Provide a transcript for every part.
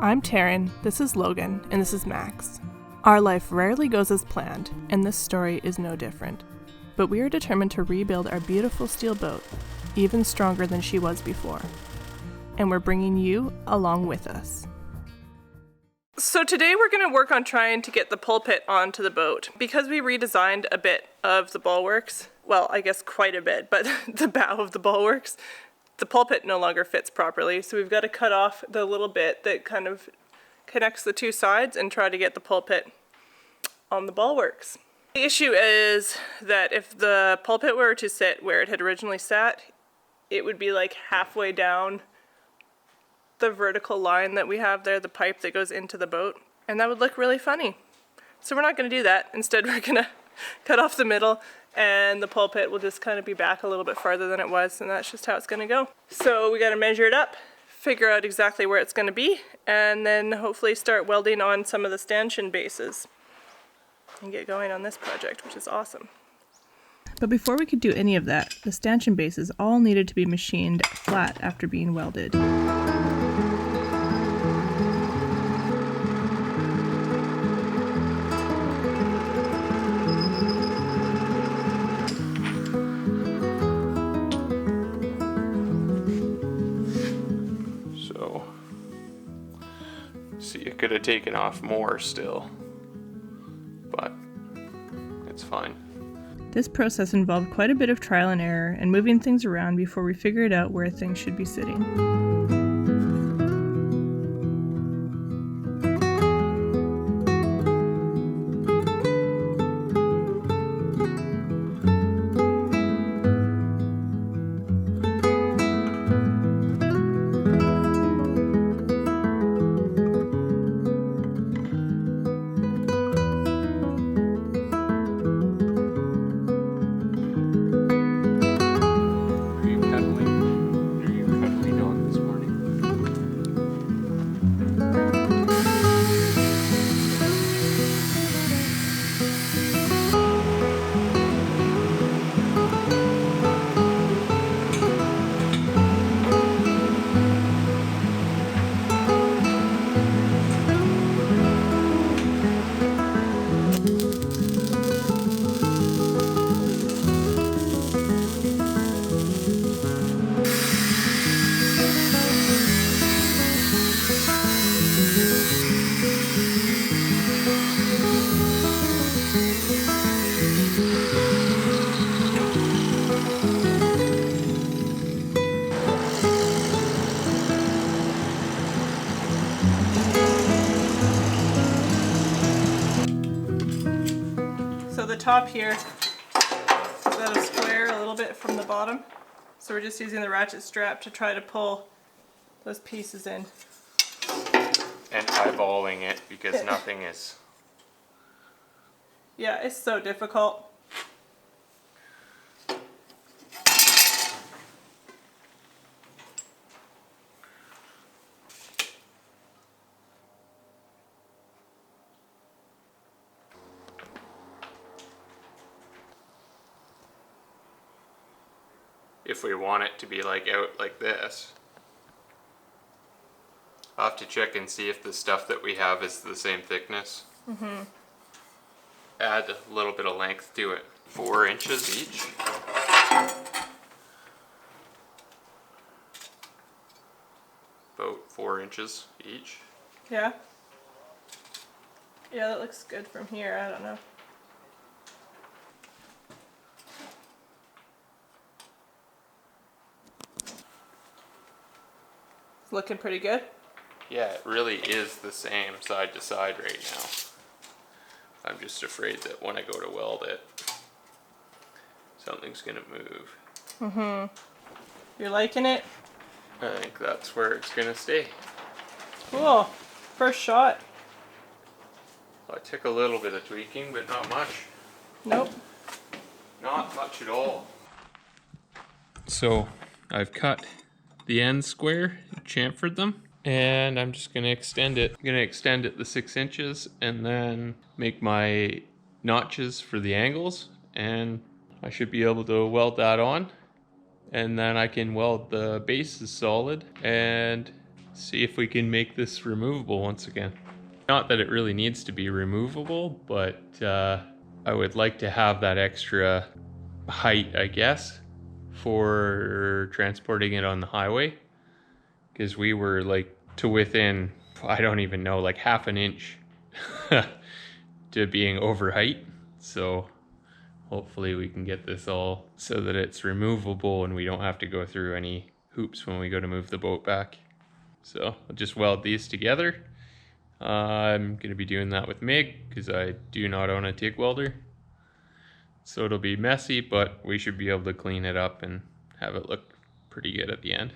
I'm Taryn, this is Logan, and this is Max. Our life rarely goes as planned, and this story is no different. But we are determined to rebuild our beautiful steel boat, even stronger than she was before. And we're bringing you along with us. So today we're going to work on trying to get the pulpit onto the boat. Because we redesigned a bit of the bulwarks, well, I guess quite a bit, but the bow of the bulwarks, the pulpit no longer fits properly. So we've got to cut off the little bit that kind of connects the two sides and try to get the pulpit on the bulwarks. The issue is that if the pulpit were to sit where it had originally sat, it would be like halfway down the vertical line that we have there, the pipe that goes into the boat, and that would look really funny. So we're not going to do that. Instead, we're going to cut off the middle, and the pulpit will just kind of be back a little bit farther than it was, and that's just how it's going to go. So we got to measure it up, figure out exactly where it's going to be, and then hopefully start welding on some of the stanchion bases and get going on this project, which is awesome. But before we could do any of that, the stanchion bases all needed to be machined flat after being welded. See, it could have taken off more still, but it's fine. This process involved quite a bit of trial and error and moving things around before we figured out where things should be sitting. The top here is at a square a little bit from the bottom, so we're just using the ratchet strap to try to pull those pieces in. And eyeballing it because nothing is... Yeah, it's so difficult. If we want it to be like out like this, I'll have to check and see if the stuff that we have is the same thickness. Add a little bit of length to it. 4 inches each. About 4 inches each. Yeah. Yeah, that looks good from here. I don't know. Looking pretty good? Yeah, it really is the same side to side right now. I'm just afraid that when I go to weld it, something's gonna move. You're liking it? I think that's where it's gonna stay. Cool. First shot. Well, it took a little bit of tweaking, but not much. Nope. Not much at all. So, I've cut the ends square, chamfered them, and I'm just going to extend it. I'm going to extend it the 6 inches and then make my notches for the angles, and I should be able to weld that on, and then I can weld the bases solid and see if we can make this removable once again. Not that it really needs to be removable, but I would like to have that extra height, I guess, for transporting it on the highway. Because we were like to within, I don't even know, like half an inch to being over height. So hopefully we can get this all so that it's removable and we don't have to go through any hoops when we go to move the boat back. So I'll just weld these together. I'm going to be doing that with MIG because I do not own a TIG welder. So it'll be messy, but we should be able to clean it up and have it look pretty good at the end.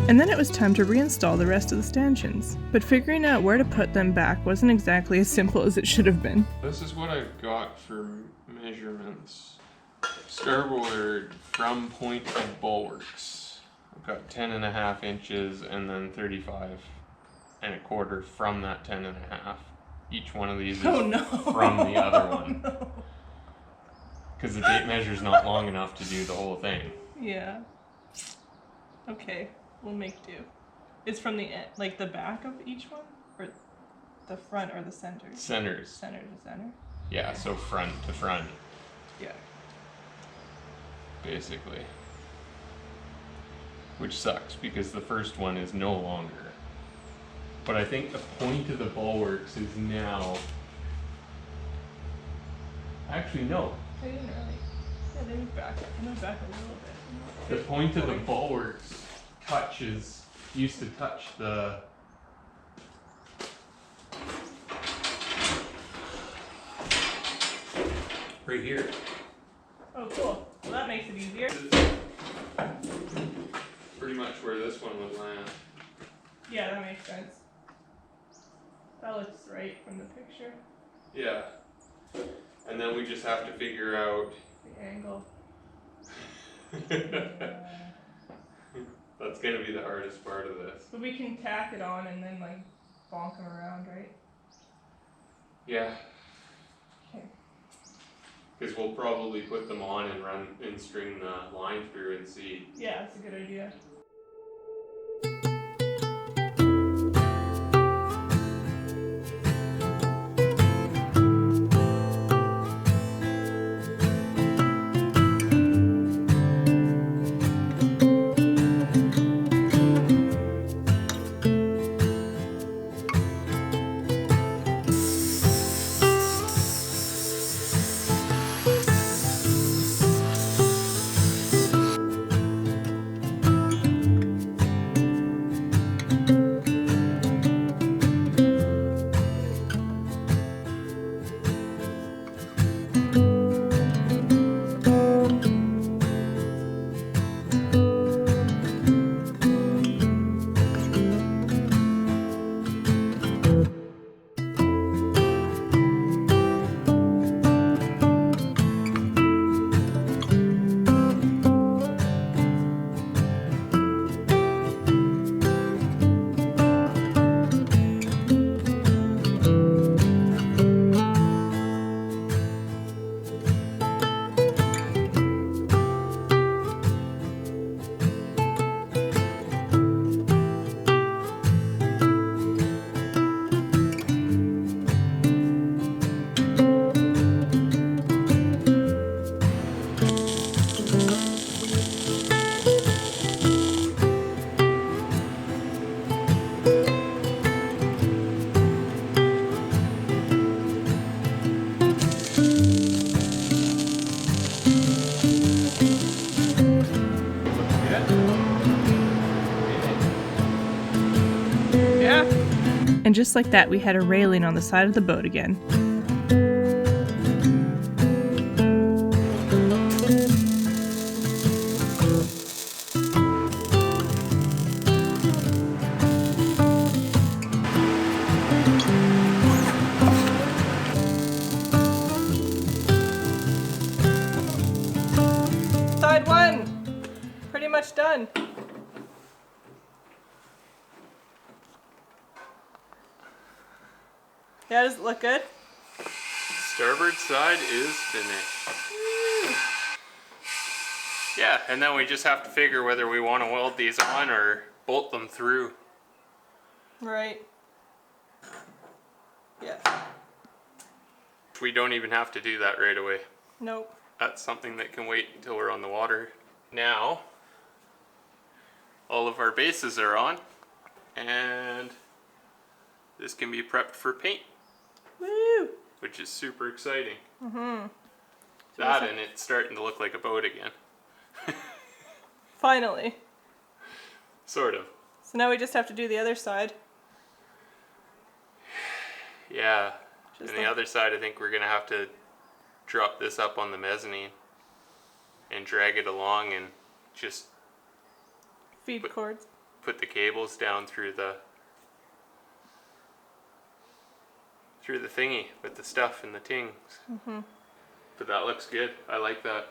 And then it was time to reinstall the rest of the stanchions. But figuring out where to put them back wasn't exactly as simple as it should have been. This is what I've got for measurements. Starboard from point of bulwarks. I've got 10.5 inches and then 35.25 from that 10.5. Each one of these is from the other one. Because the tape measure's not long enough to do the whole thing. Yeah. Okay. We'll make do. It's from the end, like the back of each one? Or the front or the center? Centers. Center to center? Yeah, so front to front. Yeah. Basically. Which sucks because the first one is no longer. But I think the point of the bulwarks is now... Actually, no. I didn't really... Yeah, they moved back. They moved back a little bit. The point of the bulwarks used to touch the right here. Oh, cool. Well, that makes it easier. Pretty much where this one would land. Yeah, that makes sense. That looks right from the picture. Yeah. And then we just have to figure out the angle. That's gonna be the hardest part of this. But we can tack it on and then like bonk them around, right? Yeah. Okay. Because we'll probably put them on and run and string the line through and see. Yeah, that's a good idea. And just like that, we had a railing on the side of the boat again. Side one! Pretty much done. Yeah, does it look good? Starboard side is finished. Woo. Yeah, and then we just have to figure whether we want to weld these on or bolt them through. Right. Yeah. We don't even have to do that right away. Nope. That's something that can wait until we're on the water. Now, all of our bases are on, and this can be prepped for paint. Woo! Which is super exciting. Mm-hmm. That and it's starting to look like a boat again. Finally. Sort of. So now we just have to do the other side. Yeah. And the other side, I think we're going to have to drop this up on the mezzanine and drag it along and just feed cords. Put the cables down through the thingy with the stuff and the tings. Mm-hmm. But that looks good. I like that.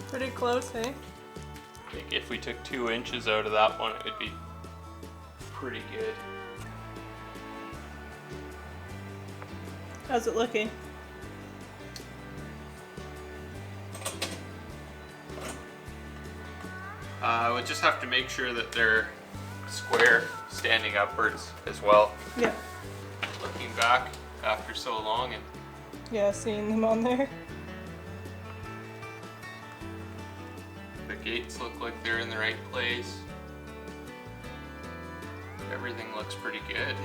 Pretty close, hey? I think if we took 2 inches out of that one, it would be pretty good. How's it looking? We'll just have to make sure that they're square, standing upwards as well. Yeah. Looking back after so long and yeah, seeing them on there. the gates look like they're in the right place. Everything looks pretty good.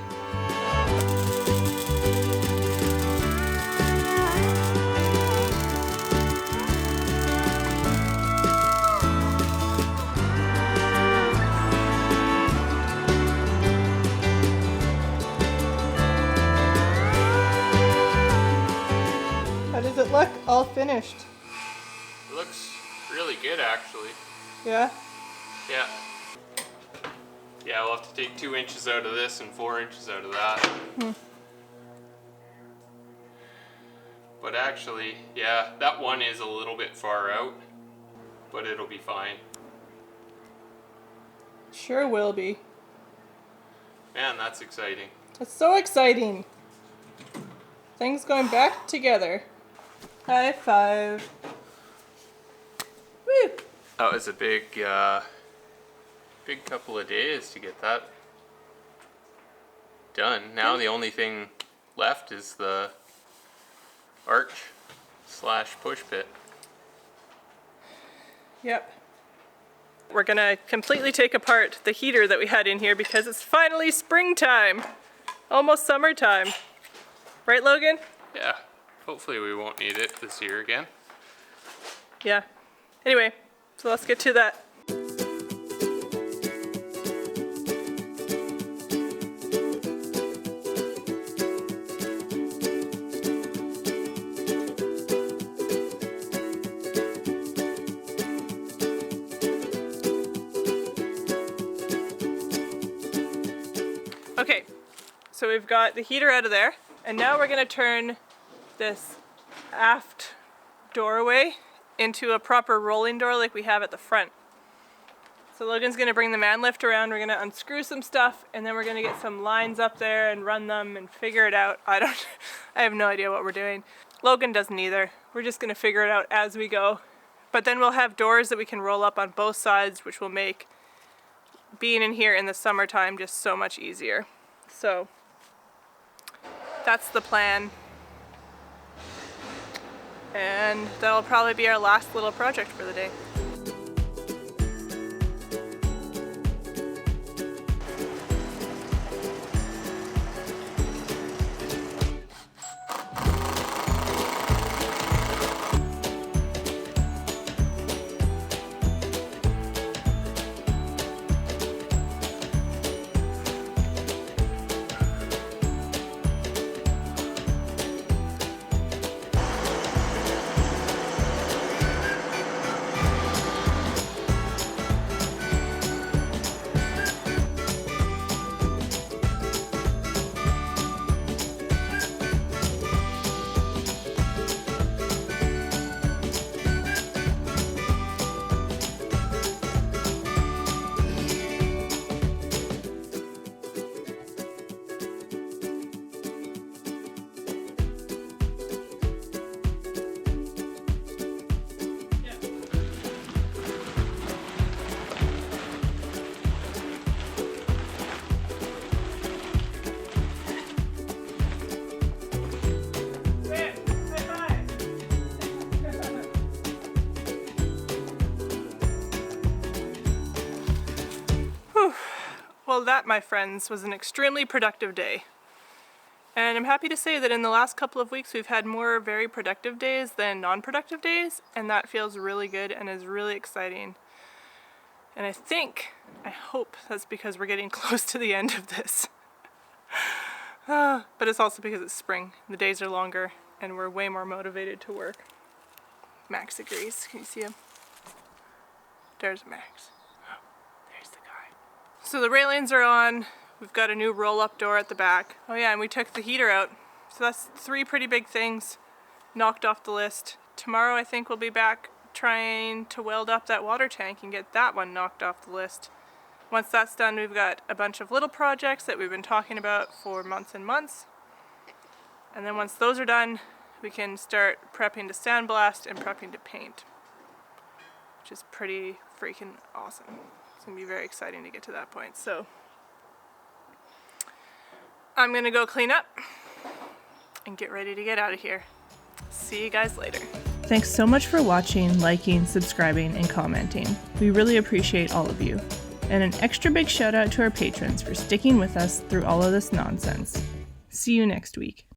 How does it look? All finished. It looks really good, actually. Yeah? Yeah. Yeah, we'll have to take 2 inches out of this and 4 inches out of that. But actually, yeah, that one is a little bit far out, but it'll be fine. Sure will be. Man, that's exciting. That's so exciting. Things going back together. High five. Woo! That was a big couple of days to get that done. Now the only thing left is the arch/push pit. Yep. We're gonna completely take apart the heater that we had in here because it's finally springtime. Almost summertime. Right, Logan? Yeah. Hopefully we won't need it this year again. Yeah. Anyway, so let's get to that. So we've got the heater out of there, and now we're gonna turn this aft doorway into a proper rolling door like we have at the front. So Logan's gonna bring the man lift around, we're gonna unscrew some stuff, and then we're gonna get some lines up there and run them and figure it out. I have no idea what we're doing. Logan doesn't either. We're just gonna figure it out as we go. But then we'll have doors that we can roll up on both sides, which will make being in here in the summertime just so much easier. So that's the plan. And that'll probably be our last little project for the day. Well, that, my friends, was an extremely productive day. And I'm happy to say that in the last couple of weeks we've had more very productive days than non-productive days, and that feels really good and is really exciting. And I hope that's because we're getting close to the end of this. But it's also because it's spring. The days are longer and we're way more motivated to work. Max agrees. Can you see him? There's Max. There's the guy. So the railings are on. We've got a new roll-up door at the back. Oh yeah, and we took the heater out. So that's 3 pretty big things knocked off the list. Tomorrow I think we'll be back trying to weld up that water tank and get that one knocked off the list. Once that's done, we've got a bunch of little projects that we've been talking about for months and months. And then once those are done, we can start prepping to sandblast and prepping to paint, which is pretty freaking awesome. It's gonna be very exciting to get to that point. So I'm gonna go clean up and get ready to get out of here. See you guys later. Thanks so much for watching, liking, subscribing, and commenting. We really appreciate all of you. And an extra big shout out to our patrons for sticking with us through all of this nonsense. See you next week.